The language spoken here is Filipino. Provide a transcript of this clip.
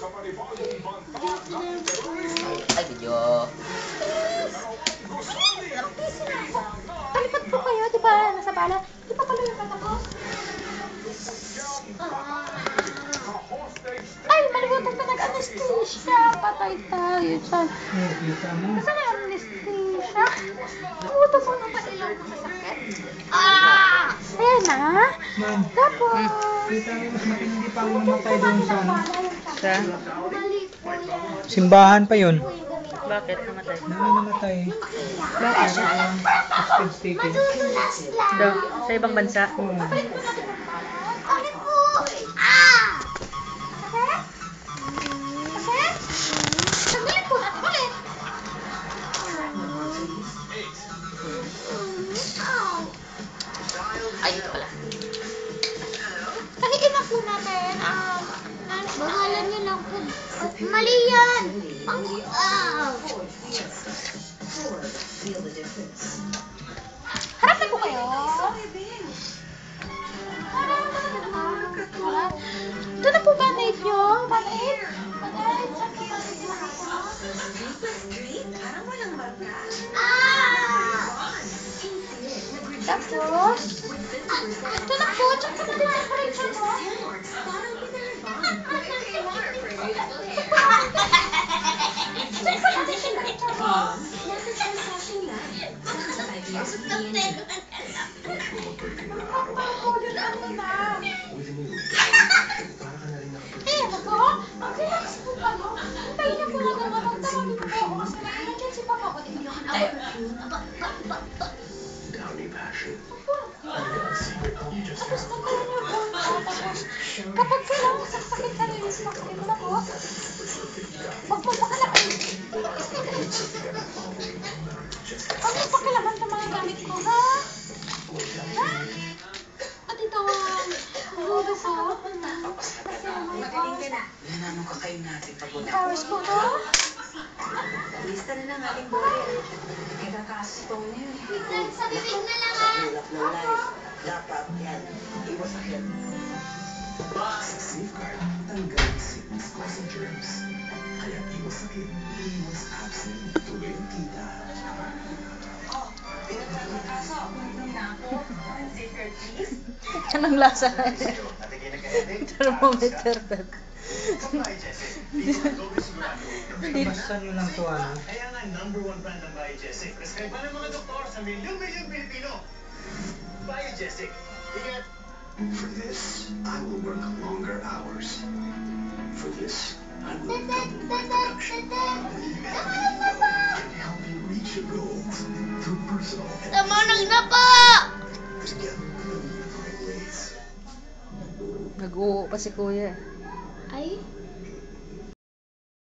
Ay, video. Talipad po kayo, di ba? Nasa bala. Di pa pala yung katapos. Ay, malimutan ka nag-anesthesia. Patay tayo dyan. Kasi nag-anesthesia. Puto po nung pailaw ko sa sakit. Ayan na. Tapos. Mas matindi pa ang namatay doon sa ano. Sa? Simbahan pa yun. Bakit namatay? Namatay. Bakit? Hostage taking. Daw, sa ibang bansa? Oo. Sakit? Sakit? Tanggalin po natin ulit. Ay, ito pala. Kahiin na po natin. Bagalan niyo lang po. Mali yan. Harap na po kayo. Harap. Ito na po band-aid nyo. Band-aid. Band-aid. Saan po band-aid nyo? Tapos, ito na po. Check sa mga temperature mo. Check sa mga temperature mo. Eh, nako. Mag-relax po kayo. Hintayin niyo po na naman. Tawagin po ako kasi may emergency pa po ako dito. Downy passion. Tapos magkaroon niyo po. Tapos, kapag kailangan saksakin sa release box, ito na po. Huwag mo pakilaman. Huwag mo pakilaman sa mga gamit ko, ha? Ha? At ito ang budo ko. Kasi may powers po to. Lista na ng ating buhay. Nagkakasipong na yun. Sa bibig na lang, ha? Hirap ng life. Dapat yan. Iwasakin. Safeguard. Tanggal sickness causing germs. Kaya iwas sakit. Iwas absent. Tuloy ang kita. Kaso, na ako. Safeguard, please. Anong lasa? Thermometer. Basta nyo lang to ano. Kaya nga #1 brand ng Biogesic. Prescribe pa ng mga doktor sa milyong-milyong Pilipino. Biogesic. Ingat! For this, I will work longer hours. For this, I will double my production. Can help you reach your goals through personal and Tamanang na po! together we'll find ways. Nag-uho pa si kuya. Ay?